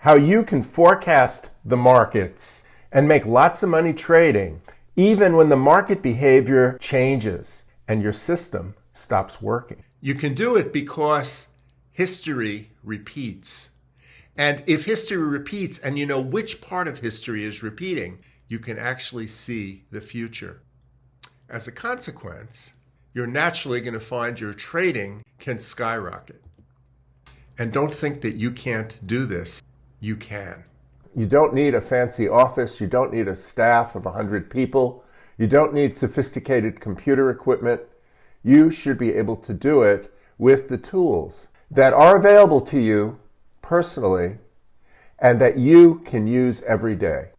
how you can forecast the markets and make lots of money trading, even when the market behavior changes and your system stops working. You can do it because history repeats. And if history repeats and you know which part of history is repeating, you can actually see the future. As a consequence, you're naturally going to find your trading can skyrocket. And don't think that you can't do this. You can. You don't need a fancy office. You don't need a staff of 100 people. You don't need sophisticated computer equipment. You should be able to do it with the tools that are available to you personally and that you can use every day.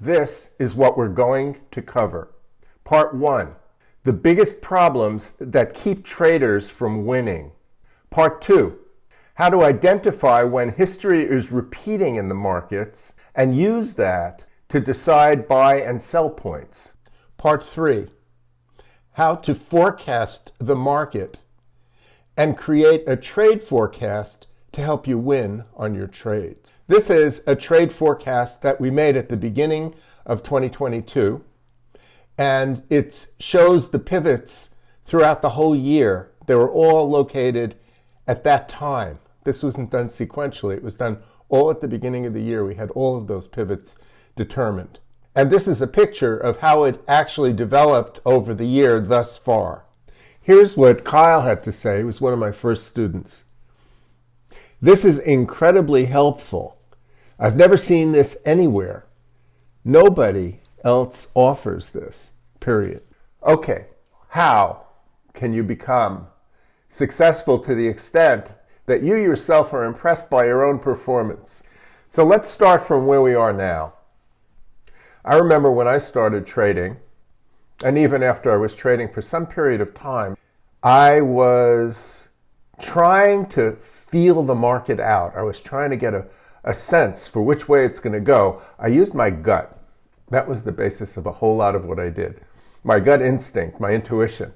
This is what we're going to cover. Part 1, the biggest problems that keep traders from winning. Part 2, how to identify when history is repeating in the markets and use that to decide buy and sell points. Part 3, how to forecast the market and create a trade forecast to help you win on your trades. This is a trade forecast that we made at the beginning of 2022, and it shows the pivots throughout the whole year. They were all located at that time. This wasn't done sequentially. It was done all at the beginning of the year. We had all of those pivots determined. And this is a picture of how it actually developed over the year thus far. Here's what Kyle had to say. He was one of my first students. This is incredibly helpful. I've never seen this anywhere. Nobody else offers this, period. Okay, how can you become successful to the extent that you yourself are impressed by your own performance? So let's start from where we are now. I remember when I started trading, and even after I was trading for some period of time, I was trying to feel the market out. I was trying to get a sense for which way it's going to go. I used my gut. That was the basis of a whole lot of what I did. My gut instinct, my intuition.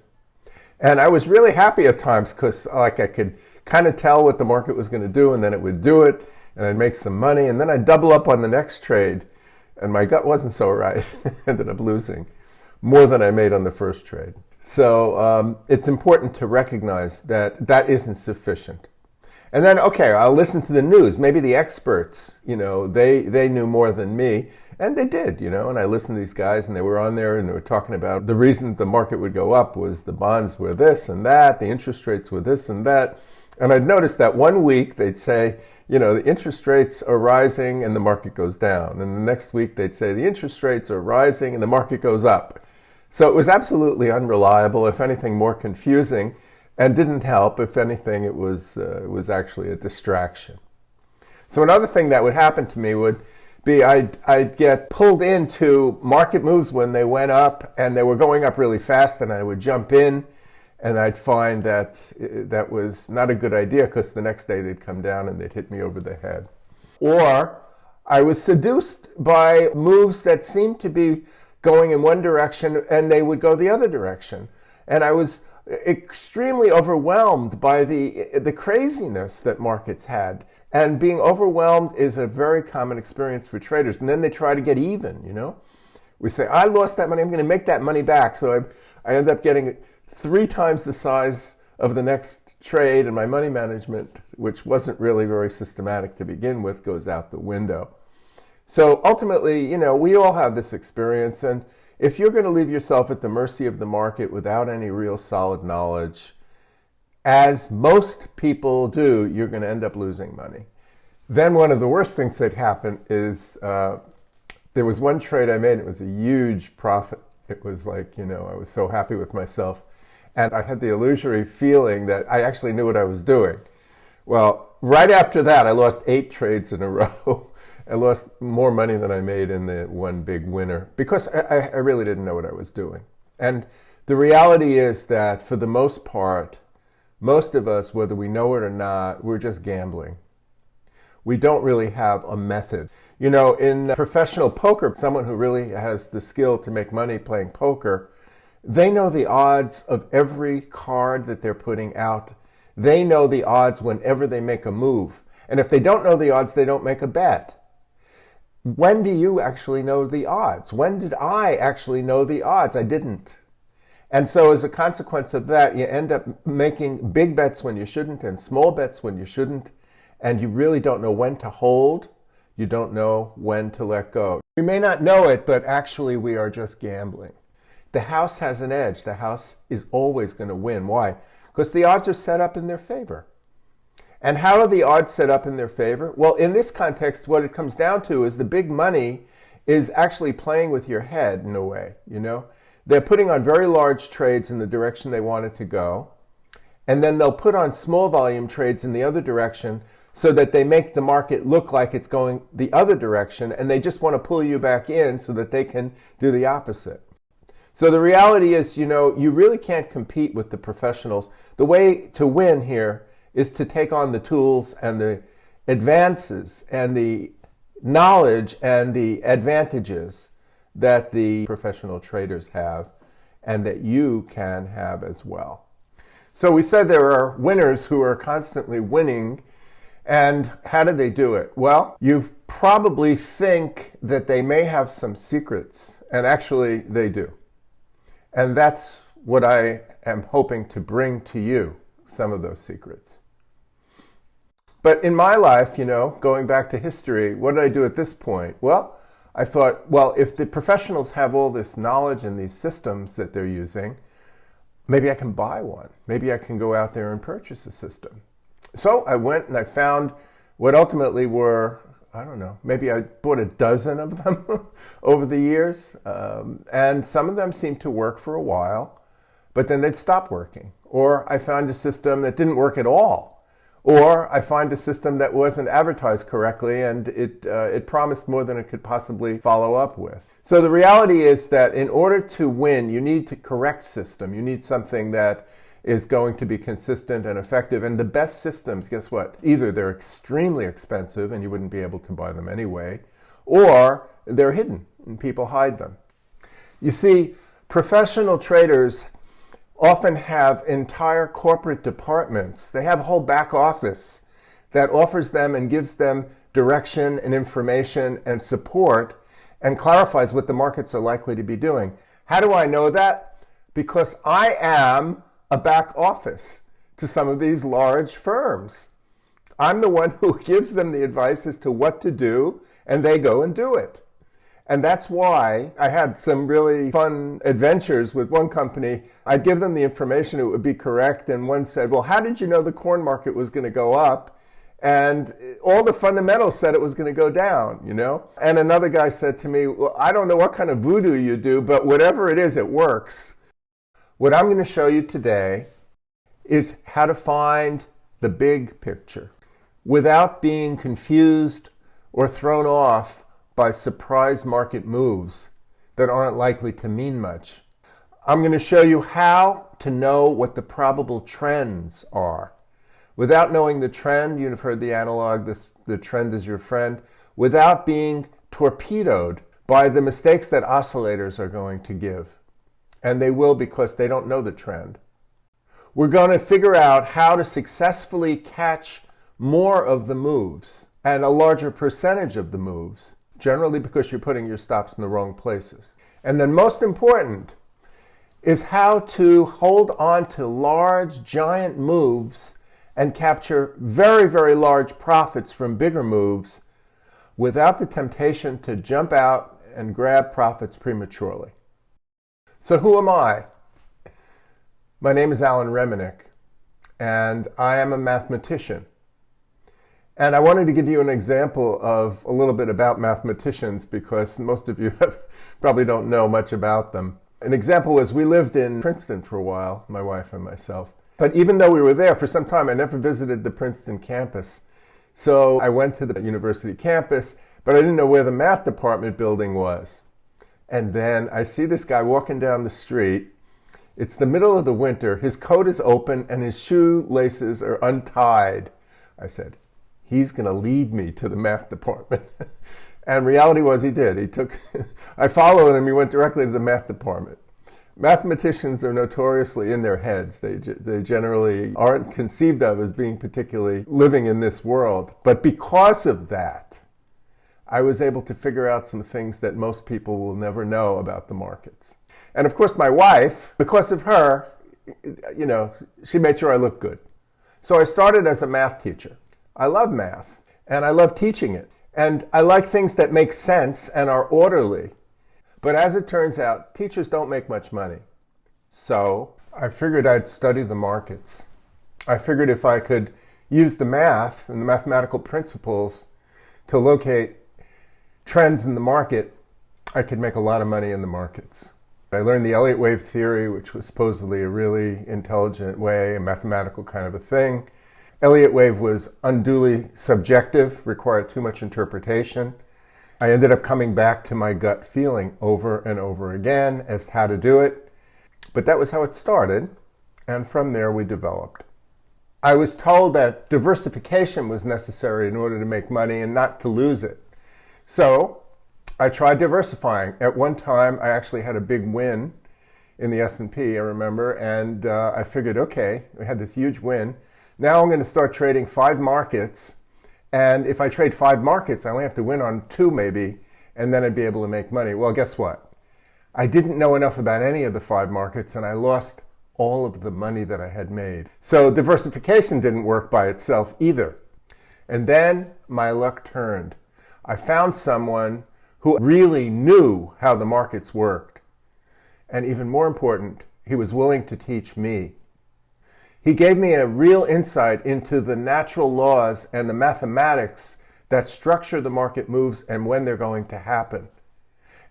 And I was really happy at times because I could kind of tell what the market was going to do, and then it would do it, and I'd make some money, and then I'd double up on the next trade, and my gut wasn't so right. Ended up losing more than I made on the first trade. So it's important to recognize that that isn't sufficient. And then, okay, I'll listen to the news. Maybe the experts, they knew more than me. And they did, and I listened to these guys, and they were on there, and they were talking about the reason the market would go up was the bonds were this and that, the interest rates were this and that. And I'd noticed that one week they'd say, the interest rates are rising and the market goes down. And the next week they'd say the interest rates are rising and the market goes up. So it was absolutely unreliable, if anything more confusing, and didn't help. If anything, it was actually a distraction. So another thing that would happen to me would be I'd get pulled into market moves when they went up and they were going up really fast, and I would jump in, and I'd find that that was not a good idea because the next day they'd come down and they'd hit me over the head. Or I was seduced by moves that seemed to be going in one direction and they would go the other direction. And I was extremely overwhelmed by the craziness that markets had. And being overwhelmed is a very common experience for traders. And then they try to get even, We say, I lost that money, I'm going to make that money back. So I end up getting 3 times the size of the next trade, and my money management, which wasn't really very systematic to begin with, goes out the window. So ultimately, we all have this experience, and if you're going to leave yourself at the mercy of the market without any real solid knowledge, as most people do, you're going to end up losing money. Then one of the worst things that happened is there was one trade I made. It was a huge profit. It was like, I was so happy with myself. And I had the illusory feeling that I actually knew what I was doing. Well, right after that, I lost 8 trades in a row. I lost more money than I made in the one big winner because I really didn't know what I was doing. And the reality is that for the most part, most of us, whether we know it or not, we're just gambling. We don't really have a method. In professional poker, someone who really has the skill to make money playing poker, they know the odds of every card that they're putting out. They know the odds whenever they make a move. And if they don't know the odds, they don't make a bet. When do you actually know the odds? When did I actually know the odds? I didn't. And so as a consequence of that, you end up making big bets when you shouldn't and small bets when you shouldn't. And you really don't know when to hold. You don't know when to let go. We may not know it, but actually we are just gambling. The house has an edge. The house is always going to win. Why? Because the odds are set up in their favor. And how are the odds set up in their favor? Well, in this context, what it comes down to is the big money is actually playing with your head in a way, you know? They're putting on very large trades in the direction they want it to go. And then they'll put on small volume trades in the other direction so that they make the market look like it's going the other direction. And they just want to pull you back in so that they can do the opposite. So the reality is, you know, you really can't compete with the professionals. The way to win here is to take on the tools and the advances and the knowledge and the advantages that the professional traders have and that you can have as well. So we said there are winners who are constantly winning. And how do they do it? Well, you probably think that they may have some secrets, and actually they do. And that's what I am hoping to bring to you, some of those secrets. But in my life, you know, going back to history, what did I do at this point? Well, I thought, well, if the professionals have all this knowledge and these systems that they're using, maybe I can buy one. Maybe I can go out there and purchase a system. So I went and I found what ultimately were, I don't know, maybe I bought a dozen of them over the years. And some of them seemed to work for a while, but then they'd stop working. Or I found a system that didn't work at all. Or I find a system that wasn't advertised correctly and it promised more than it could possibly follow up with. So the reality is that in order to win, you need a correct system. You need something that is going to be consistent and effective. And the best systems, guess what? Either they're extremely expensive and you wouldn't be able to buy them anyway, or they're hidden and people hide them. You see, professional traders often have entire corporate departments. They have a whole back office that offers them and gives them direction and information and support and clarifies what the markets are likely to be doing. How do I know that? Because I am a back office to some of these large firms. I'm the one who gives them the advice as to what to do, and they go and do it. And that's why I had some really fun adventures with one company. I'd give them the information, it would be correct, and one said, well, how did you know the corn market was going to go up? And all the fundamentals said it was going to go down, you know? And another guy said to me, well, I don't know what kind of voodoo you do, but whatever it is, it works. What I'm going to show you today is how to find the big picture without being confused or thrown off by surprise market moves that aren't likely to mean much. I'm going to show you how to know what the probable trends are. Without knowing the trend, you've heard the analog, the trend is your friend, without being torpedoed by the mistakes that oscillators are going to give. And they will because they don't know the trend. We're going to figure out how to successfully catch more of the moves and a larger percentage of the moves, generally because you're putting your stops in the wrong places. And then most important is how to hold on to large, giant moves and capture very, very large profits from bigger moves without the temptation to jump out and grab profits prematurely. So who am I? My name is Alan Reminick, and I am a mathematician. And I wanted to give you an example of a little bit about mathematicians because most of you probably don't know much about them. An example was we lived in Princeton for a while, my wife and myself. But even though we were there for some time, I never visited the Princeton campus. So I went to the university campus, but I didn't know where the math department building was. And then I see this guy walking down the street. It's the middle of the winter. His coat is open and his shoelaces are untied. I said, he's going to lead me to the math department. And reality was he did. I followed him. He went directly to the math department. Mathematicians are notoriously in their heads. They generally aren't conceived of as being particularly living in this world. But because of that, I was able to figure out some things that most people will never know about the markets. And of course, my wife, because of her, she made sure I looked good. So I started as a math teacher. I love math, and I love teaching it. And I like things that make sense and are orderly. But as it turns out, teachers don't make much money. So I figured I'd study the markets. I figured if I could use the math and the mathematical principles to locate trends in the market, I could make a lot of money in the markets. I learned the Elliott wave theory, which was supposedly a really intelligent way, a mathematical kind of a thing. Elliott wave was unduly subjective, required too much interpretation. I ended up coming back to my gut feeling over and over again as to how to do it. But that was how it started, and from there we developed. I was told that diversification was necessary in order to make money and not to lose it. So I tried diversifying. At one time, I actually had a big win in the S&P, I remember, and I figured, okay, we had this huge win. Now I'm going to start trading 5 markets, and if I trade 5 markets, I only have to win on 2 maybe, and then I'd be able to make money. Well, guess what? I didn't know enough about any of the 5 markets, and I lost all of the money that I had made. So diversification didn't work by itself either. And then my luck turned. I found someone who really knew how the markets worked. And even more important, he was willing to teach me. He gave me a real insight into the natural laws and the mathematics that structure the market moves and when they're going to happen.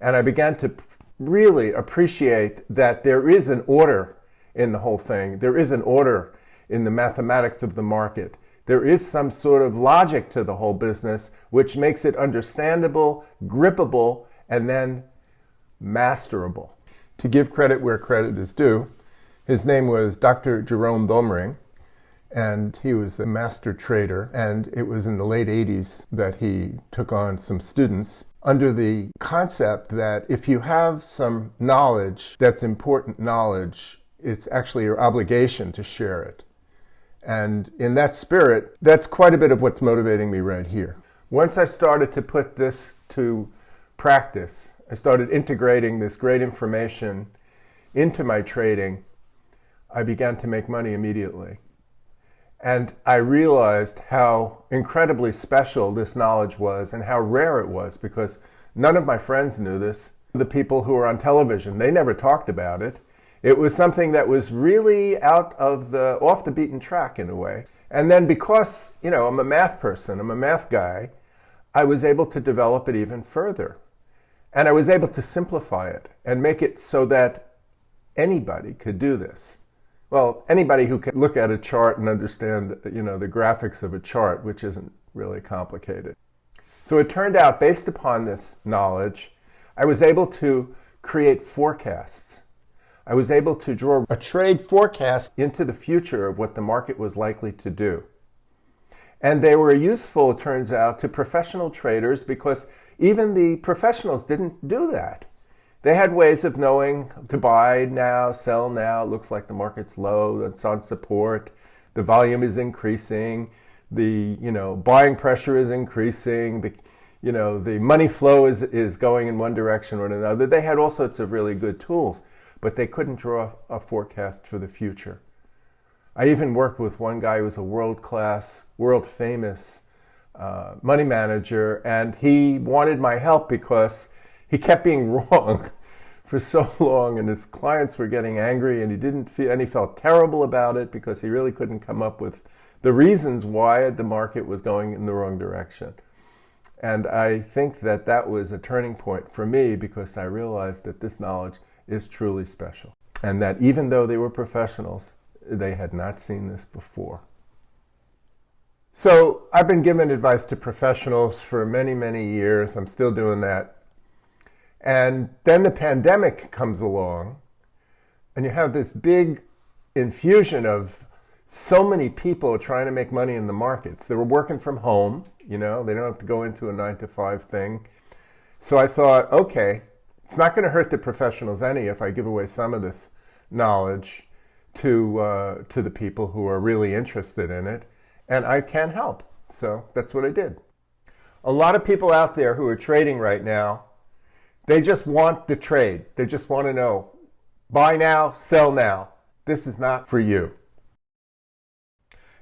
And I began to really appreciate that there is an order in the whole thing. There is an order in the mathematics of the market. There is some sort of logic to the whole business, which makes it understandable, grippable, and then masterable. To give credit where credit is due, his name was Dr. Jerome Bomering, and he was a master trader, and it was in the late 80s that he took on some students under the concept that if you have some knowledge that's important knowledge, it's actually your obligation to share it. And in that spirit, that's quite a bit of what's motivating me right here. Once I started to put this to practice, I started integrating this great information into my trading, I began to make money immediately. And I realized how incredibly special this knowledge was and how rare it was, because none of my friends knew this. The people who were on television, they never talked about it. It was something that was really off the beaten track in a way. And then because, I'm a math person, I'm a math guy, I was able to develop it even further. And I was able to simplify it and make it so that anybody could do this. Well, anybody who can look at a chart and understand, the graphics of a chart, which isn't really complicated. So it turned out, based upon this knowledge, I was able to create forecasts. I was able to draw a trade forecast into the future of what the market was likely to do. And they were useful, it turns out, to professional traders because even the professionals didn't do that. They had ways of knowing to buy now, sell now, it looks like the market's low, it's on support, the volume is increasing, the buying pressure is increasing, the money flow is going in one direction or another. They had all sorts of really good tools, but they couldn't draw a forecast for the future. I even worked with one guy who was a world-class, world-famous money manager, and he wanted my help because he kept being wrong for so long, and his clients were getting angry, and he felt terrible about it because he really couldn't come up with the reasons why the market was going in the wrong direction. And I think that was a turning point for me because I realized that this knowledge is truly special, and that even though they were professionals, they had not seen this before. So I've been giving advice to professionals for many, many years. I'm still doing that. And then the pandemic comes along, and you have this big infusion of so many people trying to make money in the markets. They were working from home, they don't have to go into a 9-to-5 thing. So I thought, okay, It's not going to hurt the professionals any if I give away some of this knowledge to the people who are really interested in it, and I can help. So that's what I did. A lot of people out there who are trading right now, they just want the trade. They just want to know, buy now, sell now. This is not for you.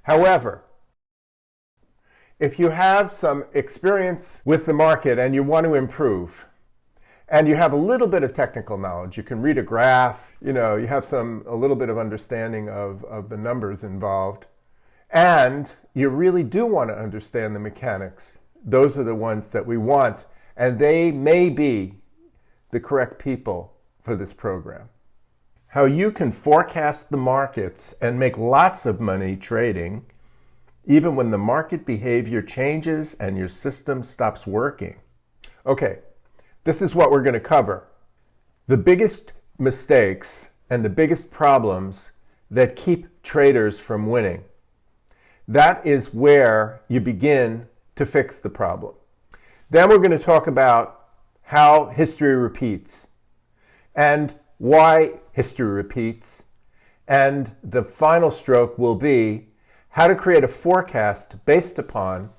However, if you have some experience with the market and you want to improve, and you have a little bit of technical knowledge, you can read a graph, you have a little bit of understanding of the numbers involved, and you really do want to understand the mechanics, those are the ones that we want, and they may be the correct people for this program. How you can forecast the markets and make lots of money trading even when the market behavior changes and your system stops working. Okay, this is what we're going to cover. The biggest mistakes and the biggest problems that keep traders from winning. That is where you begin to fix the problem. Then we're going to talk about how history repeats and why history repeats. And the final stroke will be how to create a forecast based upon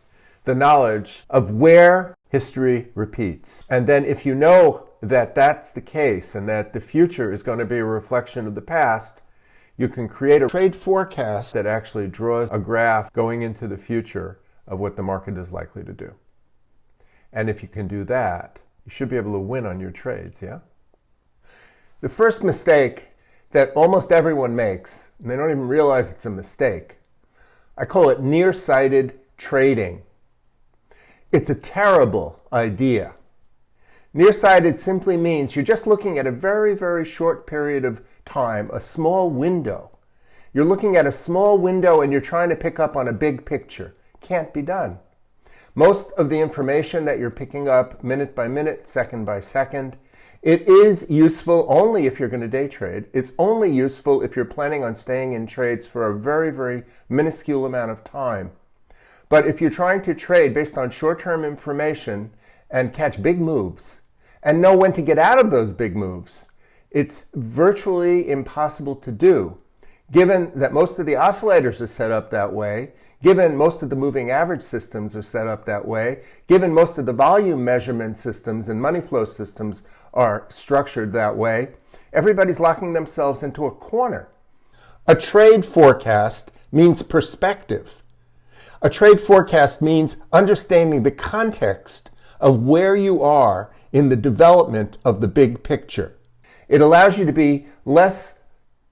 the knowledge of where history repeats. And then if you know that that's the case and that the future is going to be a reflection of the past, you can create a trade forecast that actually draws a graph going into the future of what the market is likely to do. And if you can do that, you should be able to win on your trades, yeah? The first mistake that almost everyone makes, and they don't even realize it's a mistake, I call it nearsighted trading. It's a terrible idea. Nearsighted simply means you're just looking at a very, very short period of time, a small window. You're looking at a small window and you're trying to pick up on a big picture. Can't be done. Most of the information that you're picking up minute by minute, second by second, it is useful only if you're going to day trade. It's only useful if you're planning on staying in trades for a very, very minuscule amount of time. But if you're trying to trade based on short-term information and catch big moves and know when to get out of those big moves, it's virtually impossible to do, given that most of the oscillators are set up that way, given most of the moving average systems are set up that way, given most of the volume measurement systems and money flow systems are structured that way, everybody's locking themselves into a corner. A trade forecast means perspective. A trade forecast means understanding the context of where you are in the development of the big picture. It allows you to be less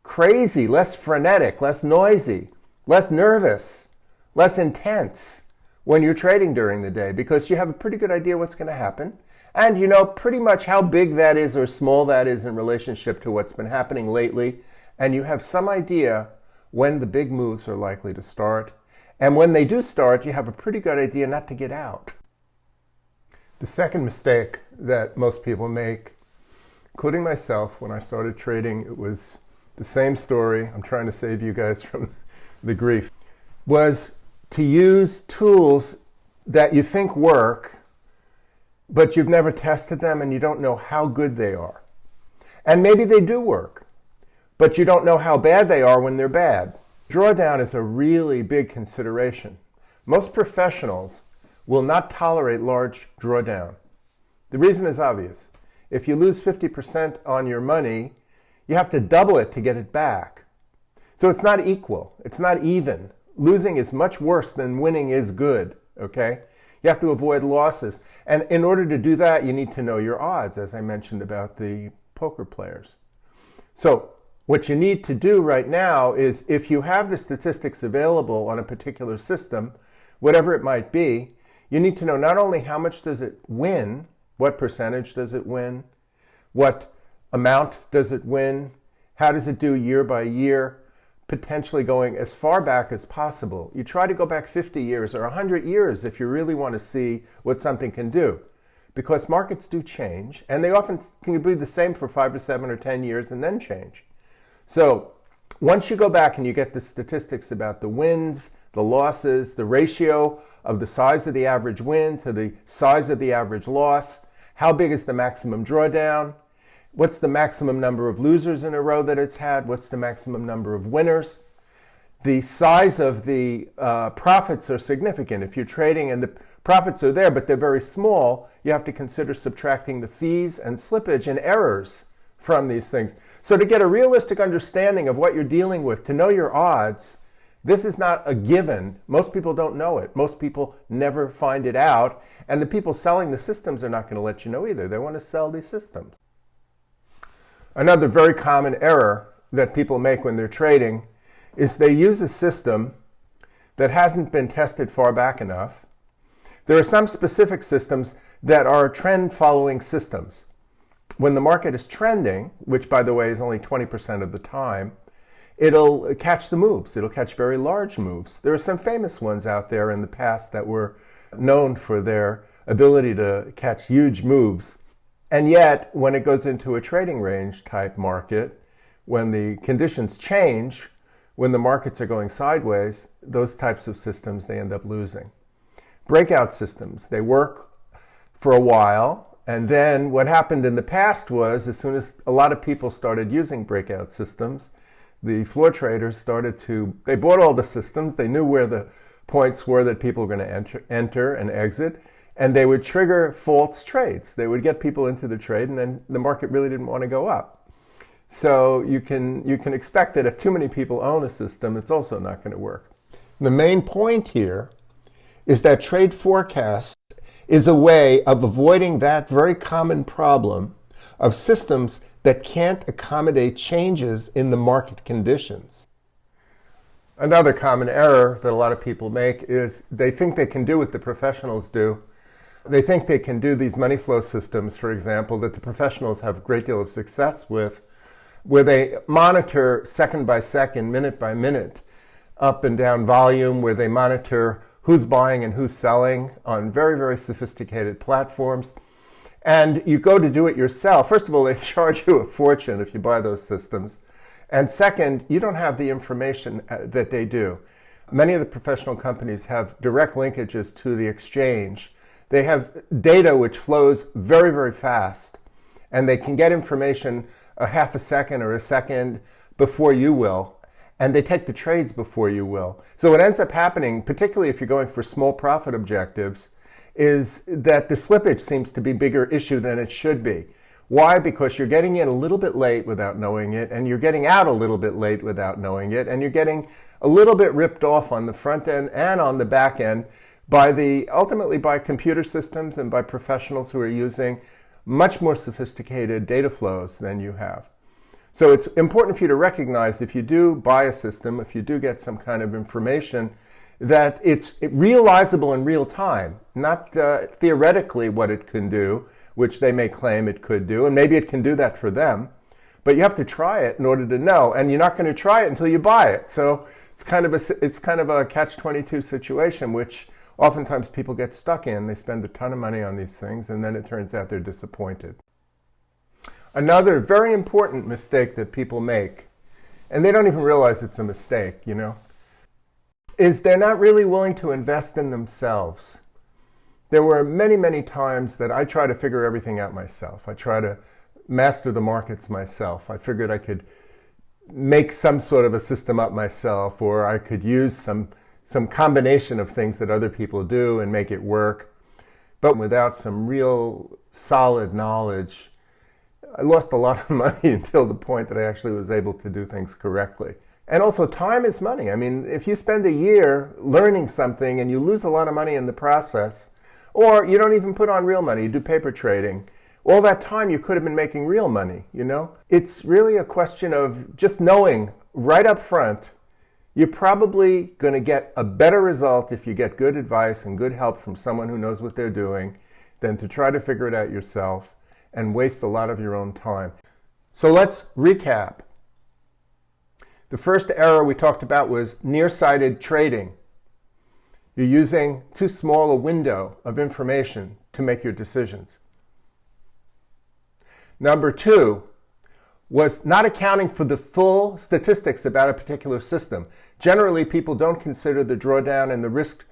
crazy, less frenetic, less noisy, less nervous, less intense when you're trading during the day because you have a pretty good idea what's going to happen. And you know pretty much how big that is or small that is in relationship to what's been happening lately. And you have some idea when the big moves are likely to start. And when they do start, you have a pretty good idea not to get out. The second mistake that most people make, including myself, when I started trading, it was the same story. I'm trying to save you guys from the grief, was to use tools that you think work, but you've never tested them and you don't know how good they are. And maybe they do work, but you don't know how bad they are when they're bad. Drawdown is a really big consideration. Most professionals will not tolerate large drawdown. The reason is obvious. If you lose 50% on your money, you have to double it to get it back. So it's not equal. It's not even. Losing is much worse than winning is good, okay? You have to avoid losses. And in order to do that, you need to know your odds, as I mentioned about the poker players. So what you need to do right now is, if you have the statistics available on a particular system, whatever it might be, you need to know not only how much does it win, what percentage does it win, what amount does it win, how does it do year by year, potentially going as far back as possible. You try to go back 50 years or 100 years if you really want to see what something can do. Because markets do change, and they often can be the same for 5 or 7 or 10 years and then change. So once you go back and you get the statistics about the wins, the losses, the ratio of the size of the average win to the size of the average loss, how big is the maximum drawdown, What's the maximum number of losers in a row that it's had? What's the maximum number of winners? The size of the profits are significant. If you're trading and the profits are there, but they're very small, you have to consider subtracting the fees and slippage and errors from these things. So to get a realistic understanding of what you're dealing with, to know your odds, this is not a given. Most people don't know it. Most people never find it out. And the people selling the systems are not going to let you know either. They want to sell these systems. Another very common error that people make when they're trading is they use a system that hasn't been tested far back enough. There are some specific systems that are trend-following systems. When the market is trending, which by the way is only 20% of the time, it'll catch the moves. It'll catch very large moves. There are some famous ones out there in the past that were known for their ability to catch huge moves. And yet, when it goes into a trading range type market, when the conditions change, when the markets are going sideways, those types of systems, they end up losing. Breakout systems, they work for a while, and then what happened in the past was, as soon as a lot of people started using breakout systems, the floor traders they bought all the systems, they knew where the points were that people were going to enter and exit, and they would trigger false trades. They would get people into the trade, and then the market really didn't want to go up. So you can expect that if too many people own a system, it's also not going to work. The main point here is that trade forecast is a way of avoiding that very common problem of systems that can't accommodate changes in the market conditions. Another common error that a lot of people make is they think they can do what the professionals do. They think they can do these money flow systems, for example, that the professionals have a great deal of success with, where they monitor second by second, minute by minute, up and down volume, where they monitor who's buying and who's selling on very, very sophisticated platforms. And you go to do it yourself. First of all, they charge you a fortune if you buy those systems. And second, you don't have the information that they do. Many of the professional companies have direct linkages to the exchange. They have data which flows very, very fast. And they can get information a half a second or a second before you will. And they take the trades before you will. So what ends up happening, particularly if you're going for small profit objectives, is that the slippage seems to be a bigger issue than it should be. Why? Because you're getting in a little bit late without knowing it, and you're getting out a little bit late without knowing it, and you're getting a little bit ripped off on the front end and on the back end ultimately by computer systems and by professionals who are using much more sophisticated data flows than you have. So it's important for you to recognize if you do buy a system, if you do get some kind of information, that it's realizable in real time, not theoretically what it can do, which they may claim it could do, and maybe it can do that for them, but you have to try it in order to know, and you're not going to try it until you buy it. So it's kind of a catch-22 situation, which oftentimes people get stuck in. They spend a ton of money on these things, and then it turns out they're disappointed. Another very important mistake that people make, and they don't even realize it's a mistake, is they're not really willing to invest in themselves. There were many, many times that I try to figure everything out myself. I try to master the markets myself. I figured I could make some sort of a system up myself, or I could use some combination of things that other people do and make it work. But without some real solid knowledge, I lost a lot of money until the point that I actually was able to do things correctly. And also, time is money. I mean, if you spend a year learning something and you lose a lot of money in the process, or you don't even put on real money, you do paper trading, all that time you could have been making real money, It's really a question of just knowing right up front, you're probably going to get a better result if you get good advice and good help from someone who knows what they're doing than to try to figure it out yourself and waste a lot of your own time. So let's recap. The first error we talked about was nearsighted trading. You're using too small a window of information to make your decisions. Number 2 was not accounting for the full statistics about a particular system. Generally, people don't consider the drawdown and the risk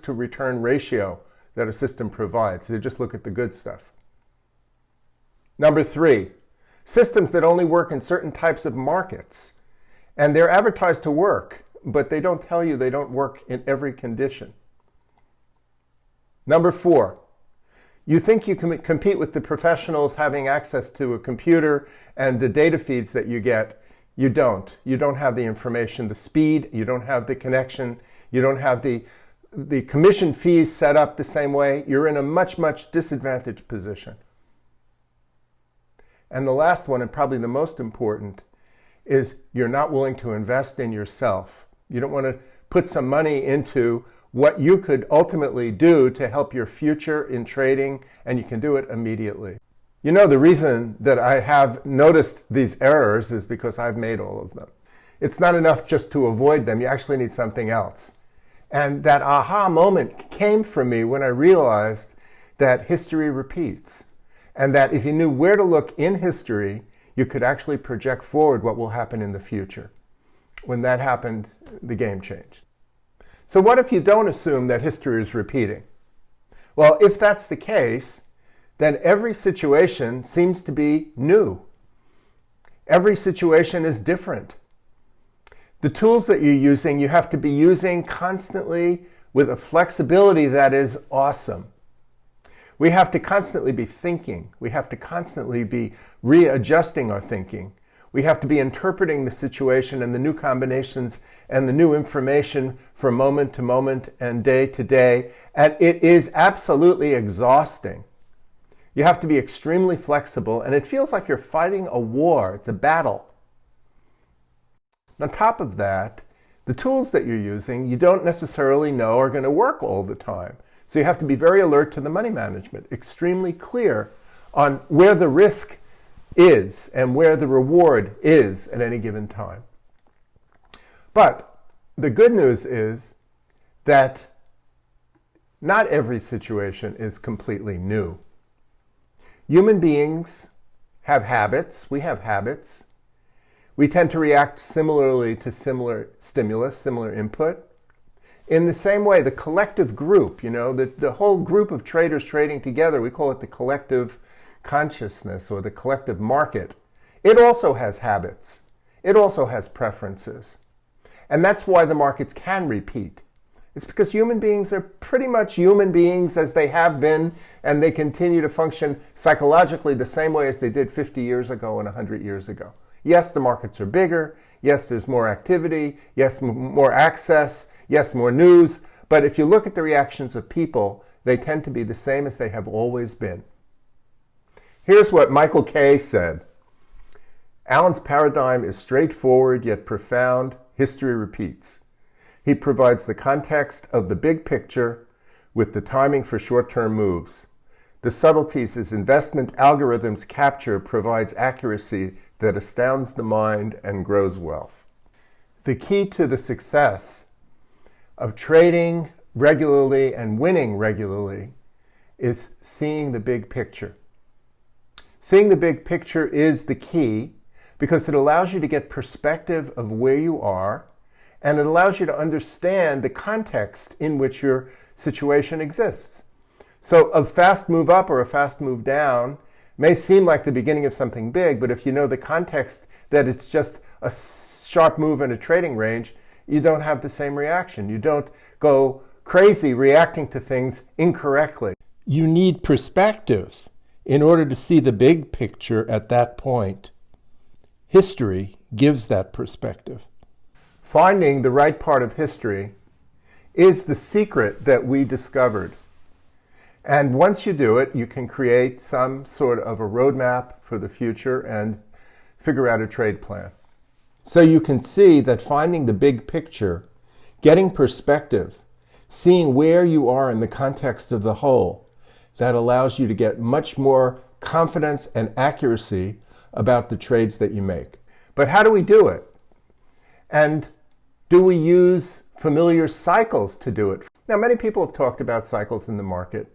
to return ratio that a system provides. They just look at the good stuff. Number 3, systems that only work in certain types of markets. And they're advertised to work, but they don't tell you they don't work in every condition. Number 4, you think you can compete with the professionals having access to a computer and the data feeds that you get. You don't. You don't have the information, the speed, you don't have the connection, you don't have the commission fees set up the same way. You're in a much, much disadvantaged position. And the last one, and probably the most important, is you're not willing to invest in yourself. You don't want to put some money into what you could ultimately do to help your future in trading, and you can do it immediately. You know, the reason that I have noticed these errors is because I've made all of them. It's not enough just to avoid them. You actually need something else. And that aha moment came for me when I realized that history repeats, and that if you knew where to look in history, you could actually project forward what will happen in the future. When that happened, the game changed. So what if you don't assume that history is repeating? Well, if that's the case, then every situation seems to be new. Every situation is different. The tools that you're using, you have to be using constantly with a flexibility that is awesome. We have to constantly be thinking. We have to constantly be readjusting our thinking. We have to be interpreting the situation and the new combinations and the new information from moment to moment and day to day. And it is absolutely exhausting. You have to be extremely flexible, and it feels like you're fighting a war. It's a battle. On top of that, the tools that you're using, you don't necessarily know are going to work all the time. So you have to be very alert to the money management, extremely clear on where the risk is and where the reward is at any given time. But the good news is that not every situation is completely new. Human beings have habits. We have habits. We tend to react similarly to similar stimulus, similar input. In the same way, the collective group, the whole group of traders trading together, we call it the collective consciousness or the collective market. It also has habits. It also has preferences. And that's why the markets can repeat. It's because human beings are pretty much human beings as they have been, and they continue to function psychologically the same way as they did 50 years ago and 100 years ago. Yes, the markets are bigger. Yes, there's more activity. Yes, more access. Yes, more news. But if you look at the reactions of people, they tend to be the same as they have always been. Here's what Michael Kay said. Allen's paradigm is straightforward yet profound. History repeats. He provides the context of the big picture with the timing for short-term moves. The subtleties his investment algorithms capture provides accuracy that astounds the mind and grows wealth. The key to the success of trading regularly and winning regularly is seeing the big picture. Seeing the big picture is the key because it allows you to get perspective of where you are, and it allows you to understand the context in which your situation exists. So a fast move up or a fast move down may seem like the beginning of something big, but if you know the context that it's just a sharp move in a trading range, you don't have the same reaction. You don't go crazy reacting to things incorrectly. You need perspective in order to see the big picture at that point. History gives that perspective. Finding the right part of history is the secret that we discovered. And once you do it, you can create some sort of a roadmap for the future and figure out a trade plan. So you can see that finding the big picture, getting perspective, seeing where you are in the context of the whole, that allows you to get much more confidence and accuracy about the trades that you make. But how do we do it? And do we use familiar cycles to do it? Now, many people have talked about cycles in the market.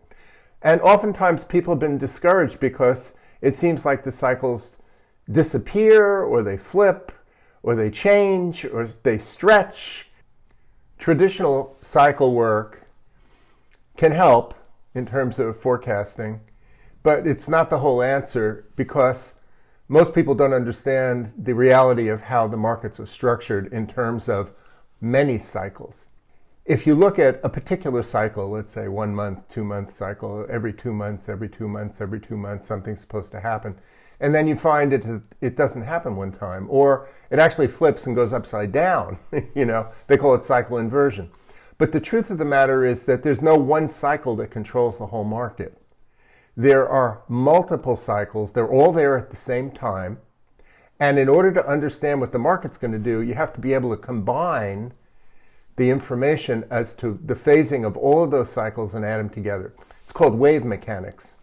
And oftentimes people have been discouraged because it seems like the cycles disappear, or they flip, or they change, or they stretch. Traditional cycle work can help in terms of forecasting, but it's not the whole answer because most people don't understand the reality of how the markets are structured in terms of many cycles. If you look at a particular cycle, let's say 1 month, 2 month cycle, every 2 months, every 2 months, every 2 months, something's supposed to happen. And then you find it doesn't happen one time, or it actually flips and goes upside down. They call it cycle inversion. But the truth of the matter is that there's no one cycle that controls the whole market. There are multiple cycles. They're all there at the same time. And in order to understand what the market's going to do, you have to be able to combine the information as to the phasing of all of those cycles and add them together. It's called wave mechanics.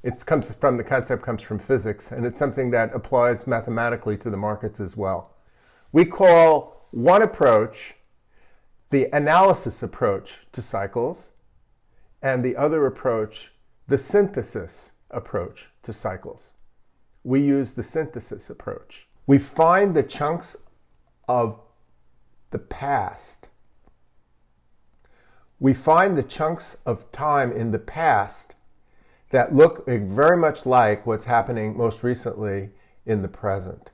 The concept comes from physics, and it's something that applies mathematically to the markets as well. We call one approach the analysis approach to cycles, and the other approach the synthesis approach to cycles. We use the synthesis approach. We find the chunks of the past. We find the chunks of time in the past that look very much like what's happening most recently in the present.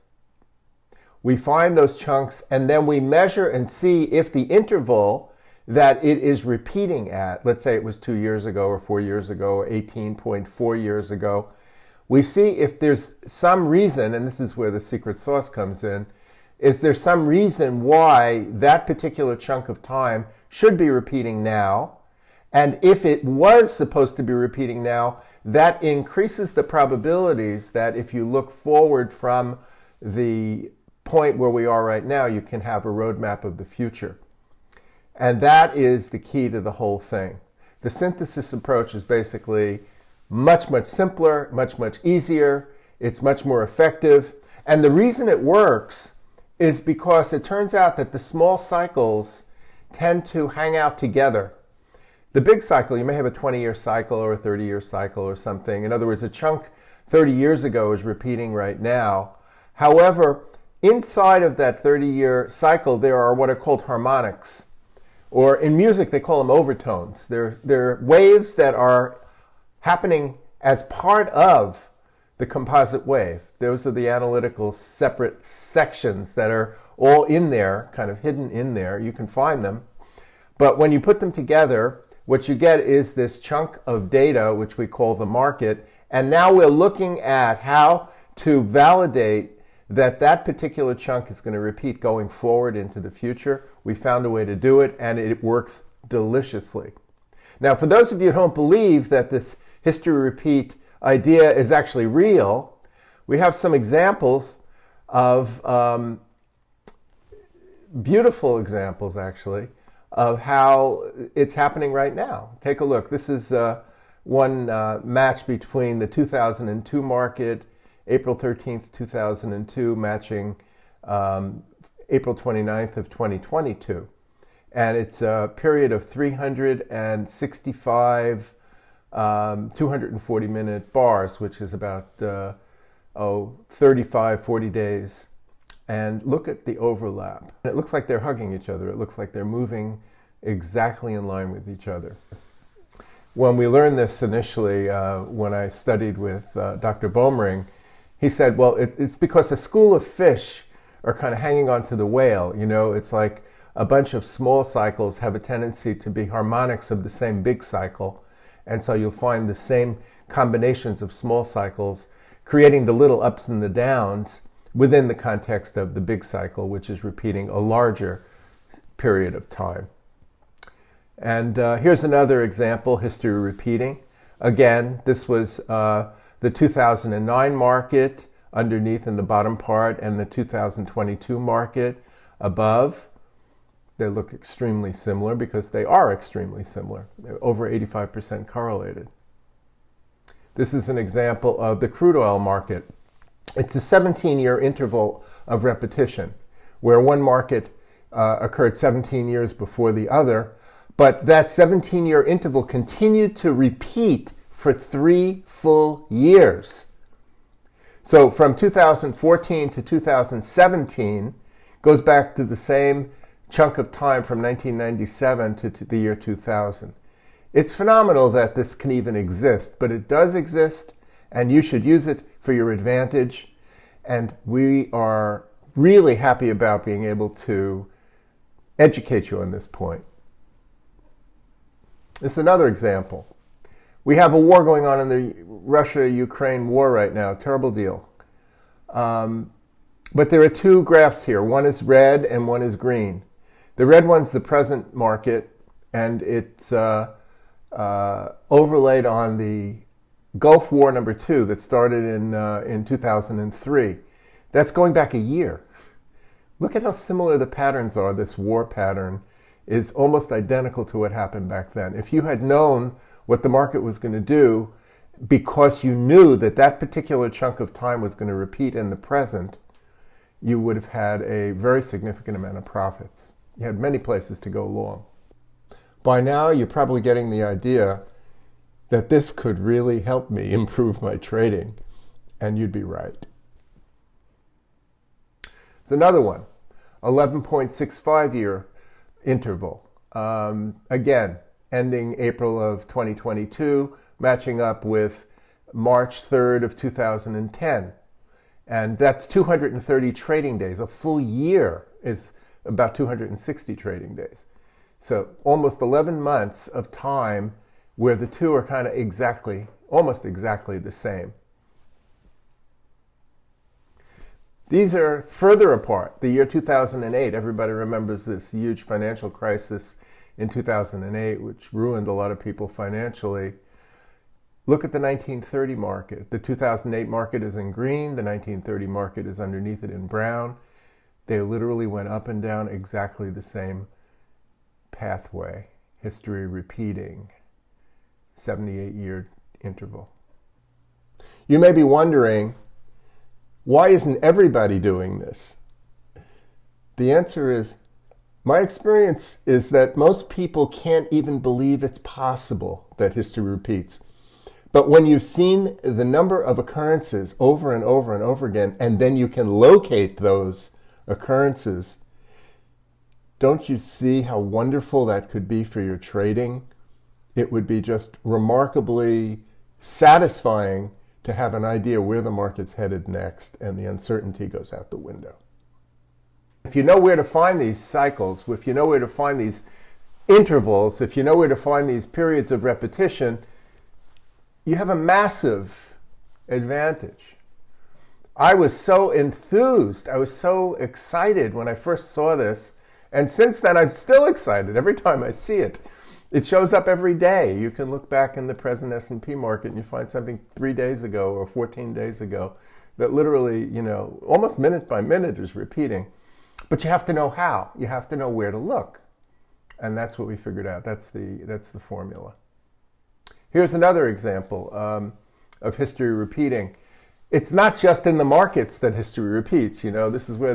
We find those chunks and then we measure and see if the interval that it is repeating at, let's say it was 2 years ago or 4 years ago or 18.4 years ago, we see if there's some reason, and this is where the secret sauce comes in, is there some reason why that particular chunk of time should be repeating now? And if it was supposed to be repeating now, that increases the probabilities that if you look forward from the point where we are right now, you can have a roadmap of the future. And that is the key to the whole thing. The synthesis approach is basically much, much simpler, much, much easier. It's much more effective. And the reason it works is because it turns out that the small cycles tend to hang out together. The big cycle, you may have a 20-year cycle or a 30-year cycle or something. In other words, a chunk 30 years ago is repeating right now. However, inside of that 30-year cycle, there are what are called harmonics. Or in music, they call them overtones. They're waves that are happening as part of the composite wave. Those are the analytical separate sections that are all in there, kind of hidden in there. You can find them. But when you put them together, what you get is this chunk of data, which we call the market. And now we're looking at how to validate that that particular chunk is going to repeat going forward into the future. We found a way to do it, and it works deliciously. Now, for those of you who don't believe that this history repeat idea is actually real, we have some examples of beautiful examples, actually, of how it's happening right now. Take a look. This is one match between the 2002 market, April 13th, 2002, matching April 29th of 2022. And it's a period of 365 240-minute bars, which is about 35, 40 days. And look at the overlap. It looks like they're hugging each other. It looks like they're moving exactly in line with each other. When we learned this initially, when I studied with Dr. Bomering, he said, well, it's because a school of fish are kind of hanging on to the whale. You know, it's like a bunch of small cycles have a tendency to be harmonics of the same big cycle. And so you'll find the same combinations of small cycles creating the little ups and the downs within the context of the big cycle, which is repeating a larger period of time. And here's another example, history repeating. Again, this was the 2009 market underneath in the bottom part and the 2022 market above. They look extremely similar because they are extremely similar. They're over 85% correlated. This is an example of the crude oil market. It's a 17-year interval of repetition where one market occurred 17 years before the other, but that 17-year interval continued to repeat for 3 full years. So from 2014 to 2017 goes back to the same chunk of time from 1997 to the year 2000. It's phenomenal that this can even exist, but it does exist, and you should use it for your advantage. And we are really happy about being able to educate you on this point. This is another example. We have a war going on in the Russia-Ukraine war right now. Terrible deal. But there are two graphs here. One is red and one is green. The red one's the present market, and it's overlaid on the Gulf War number 2 that started in 2003. That's going back a year. Look at how similar the patterns are. This war pattern is almost identical to what happened back then. If you had known what the market was going to do because you knew that that particular chunk of time was going to repeat in the present, you would have had a very significant amount of profits. You had many places to go long. By now, you're probably getting the idea that this could really help me improve my trading, and you'd be right. It's another one, 11.65 year interval. Again, ending April of 2022, matching up with March 3rd of 2010. And that's 230 trading days. A full year is about 260 trading days. So almost 11 months of time where the two are kind of almost exactly the same. These are further apart. The year 2008, everybody remembers this huge financial crisis in 2008, which ruined a lot of people financially. Look at the 1930 market. The 2008 market is in green. The 1930 market is underneath it in brown. They literally went up and down exactly the same pathway. History repeating. 78-year interval. You may be wondering, why isn't everybody doing this? The answer is, my experience is that most people can't even believe it's possible that history repeats. But when you've seen the number of occurrences over and over and over again, and then you can locate those occurrences, don't you see how wonderful that could be for your trading? It would be just remarkably satisfying to have an idea where the market's headed next, and the uncertainty goes out the window. If you know where to find these cycles, if you know where to find these intervals, if you know where to find these periods of repetition, you have a massive advantage. I was so enthused, I was so excited when I first saw this, and since then I'm still excited every time I see it. It shows up every day. You can look back in the present S&P market and you find something 3 days ago or 14 days ago that literally, almost minute by minute is repeating. But you have to know how. You have to know where to look. And that's what we figured out. That's the formula. Here's another example of history repeating. It's not just in the markets that history repeats. This is where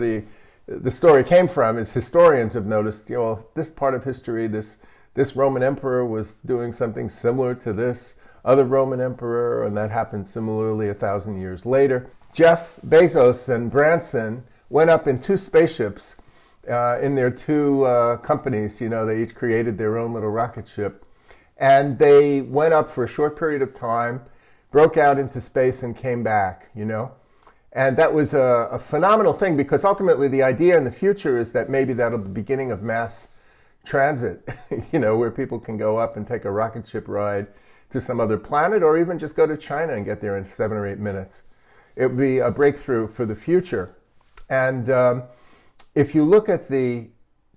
the story came from. Is historians have noticed, this part of history, this Roman emperor was doing something similar to this other Roman emperor, and that happened similarly 1,000 years later. Jeff Bezos and Branson went up in 2 spaceships in their 2 companies. They each created their own little rocket ship. And they went up for a short period of time, broke out into space, and came back, And that was a phenomenal thing, because ultimately the idea in the future is that maybe that'll be the beginning of mass transit, where people can go up and take a rocket ship ride to some other planet, or even just go to China and get there in 7 or 8 minutes. It would be a breakthrough for the future. And if you look at the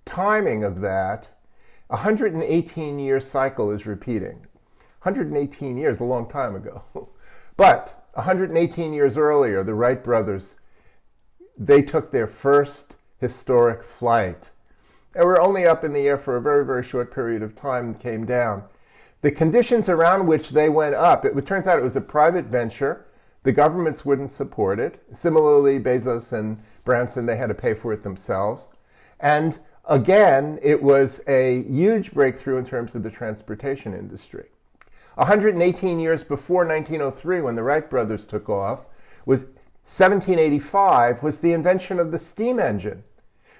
timing of that, 118-year cycle is repeating. 118 years, a long time ago. But 118 years earlier, the Wright brothers, they took their first historic flight. They were only up in the air for a very, very short period of time and came down. The conditions around which they went up, it turns out it was a private venture. The governments wouldn't support it. Similarly, Bezos and Branson, they had to pay for it themselves. And again, it was a huge breakthrough in terms of the transportation industry. 118 years before 1903, when the Wright brothers took off, was 1785, was the invention of the steam engine,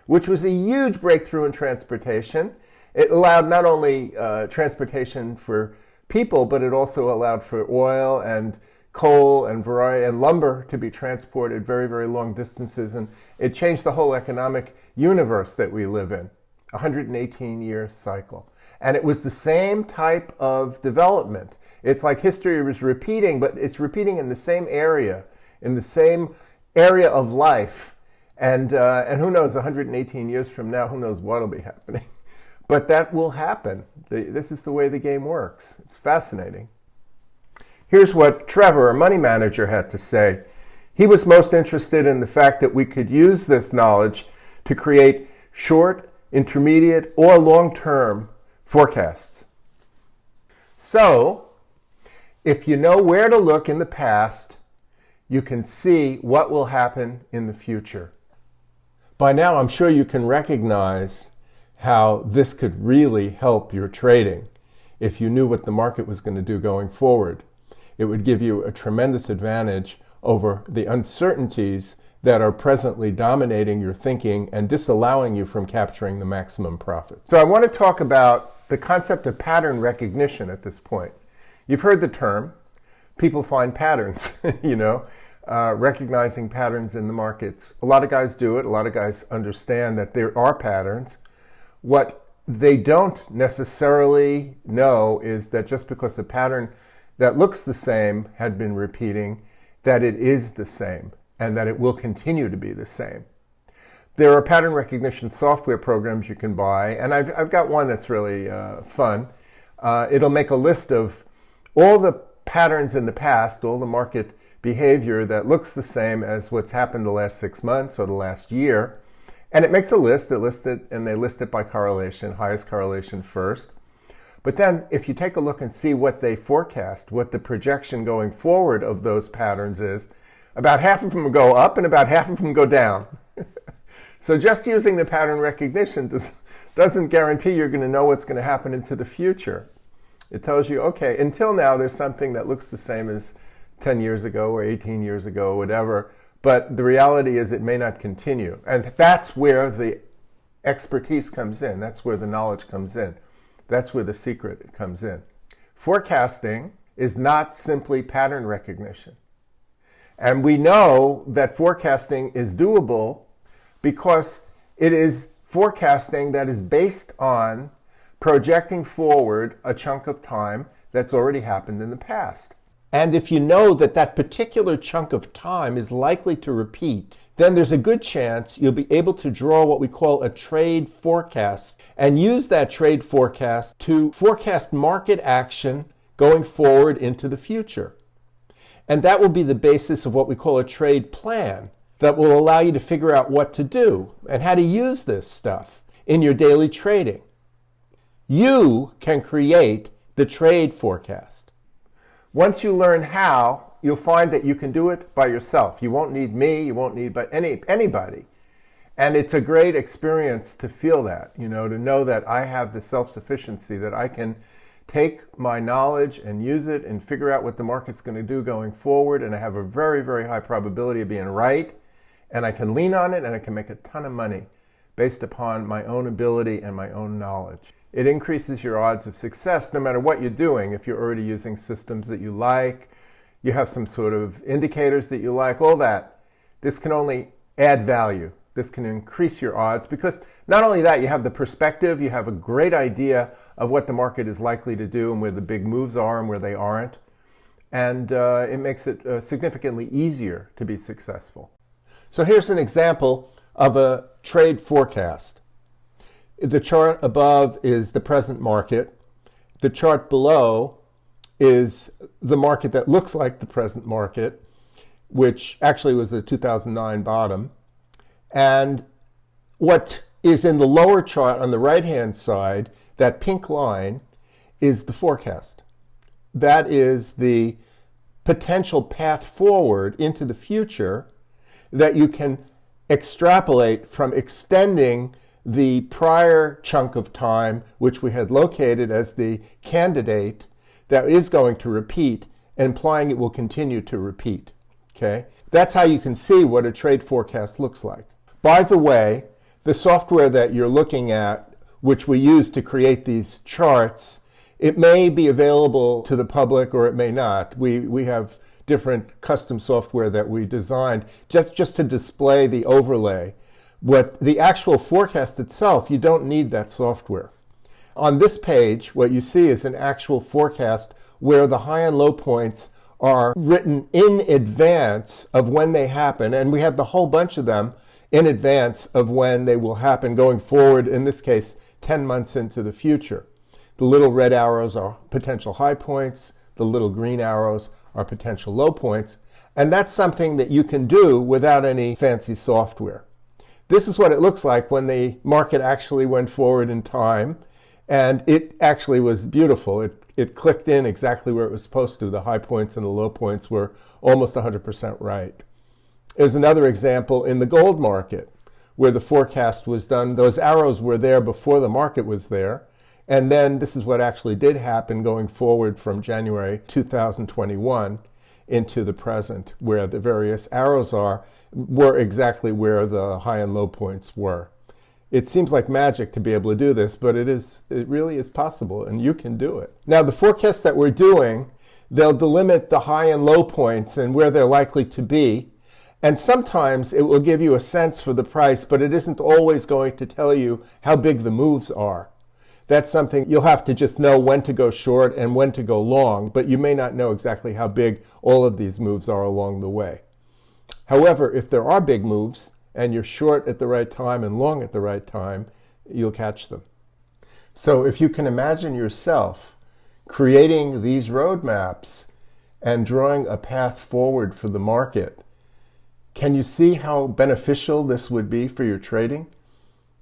which was a huge breakthrough in transportation. It allowed not only transportation for people, but it also allowed for oil and coal and variety and lumber to be transported very, very long distances. And it changed the whole economic universe that we live in. 118-year cycle. And it was the same type of development. It's like history was repeating, but it's repeating in the same area of life. And who knows, 118 years from now, who knows what will be happening. But that will happen. This is the way the game works. It's fascinating. Here's what Trevor, a money manager, had to say. He was most interested in the fact that we could use this knowledge to create short, intermediate, or long-term forecasts. So, if you know where to look in the past, you can see what will happen in the future. By now, I'm sure you can recognize how this could really help your trading if you knew what the market was going to do going forward. It would give you a tremendous advantage over the uncertainties that are presently dominating your thinking and disallowing you from capturing the maximum profit. So I want to talk about the concept of pattern recognition at this point. You've heard the term. People find patterns, recognizing patterns in the markets. A lot of guys do it. A lot of guys understand that there are patterns. What they don't necessarily know is that just because a pattern that looks the same had been repeating, that it is the same and that it will continue to be the same. There are pattern recognition software programs you can buy, and I've got one that's really fun. It'll make a list of all the patterns in the past, all the market behavior that looks the same as what's happened the last 6 months or the last year. And it makes a list, and they list it by correlation, highest correlation first. But then if you take a look and see what they forecast, what the projection going forward of those patterns is, about half of them go up and about half of them go down. So just using the pattern recognition doesn't guarantee you're going to know what's going to happen into the future. It tells you, okay, until now there's something that looks the same as 10 years ago or 18 years ago, whatever. But the reality is it may not continue. And that's where the expertise comes in. That's where the knowledge comes in. That's where the secret comes in. Forecasting is not simply pattern recognition. And we know that forecasting is doable because it is forecasting that is based on projecting forward a chunk of time that's already happened in the past. And if you know that that particular chunk of time is likely to repeat, then there's a good chance you'll be able to draw what we call a trade forecast and use that trade forecast to forecast market action going forward into the future. And that will be the basis of what we call a trade plan that will allow you to figure out what to do and how to use this stuff in your daily trading. You can create the trade forecast. Once you learn how, you'll find that you can do it by yourself. You won't need me, you won't need anybody. And it's a great experience to feel that, to know that I have the self-sufficiency, that I can take my knowledge and use it and figure out what the market's going to do going forward, and I have a very, very high probability of being right, and I can lean on it and I can make a ton of money based upon my own ability and my own knowledge. It increases your odds of success no matter what you're doing. If you're already using systems that you like, you have some sort of indicators that you like, all that. This can only add value. This can increase your odds because not only that, you have the perspective, you have a great idea of what the market is likely to do and where the big moves are and where they aren't. And it makes it significantly easier to be successful. So here's an example of a trade forecast. The chart above is the present market. The chart below is the market that looks like the present market, which actually was the 2009 bottom. And what is in the lower chart on the right-hand side, that pink line, is the forecast. That is the potential path forward into the future that you can extrapolate from extending the prior chunk of time, which we had located as the candidate that is going to repeat, implying it will continue to repeat. Okay? That's how you can see what a trade forecast looks like. By the way, the software that you're looking at, which we use to create these charts, it may be available to the public or it may not. We have different custom software that we designed just to display the overlay. What the actual forecast itself, you don't need that software. On this page, what you see is an actual forecast where the high and low points are written in advance of when they happen, and we have the whole bunch of them in advance of when they will happen going forward, in this case, 10 months into the future. The little red arrows are potential high points, the little green arrows are potential low points, and that's something that you can do without any fancy software. This is what it looks like when the market actually went forward in time, and it actually was beautiful. It clicked in exactly where it was supposed to. The high points and the low points were almost 100% right. There's another example in the gold market where the forecast was done. Those arrows were there before the market was there. And then this is what actually did happen going forward from January 2021 into the present, where the various arrows were exactly where the high and low points were. It seems like magic to be able to do this, but it really is possible, and you can do it. Now, the forecasts that we're doing, they'll delimit the high and low points and where they're likely to be. And sometimes it will give you a sense for the price, but it isn't always going to tell you how big the moves are. That's something you'll have to just know when to go short and when to go long, but you may not know exactly how big all of these moves are along the way. However, if there are big moves, and you're short at the right time and long at the right time, you'll catch them. So if you can imagine yourself creating these roadmaps and drawing a path forward for the market, can you see how beneficial this would be for your trading?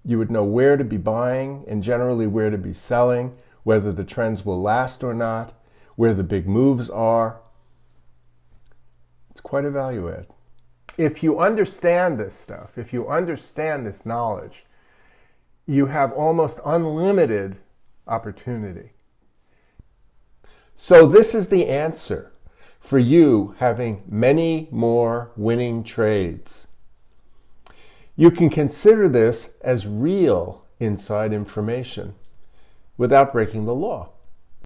You would know where to be buying and generally where to be selling, whether the trends will last or not, where the big moves are. It's quite a value add. If you understand this stuff, if you understand this knowledge, you have almost unlimited opportunity. So this is the answer for you having many more winning trades. You can consider this as real inside information without breaking the law.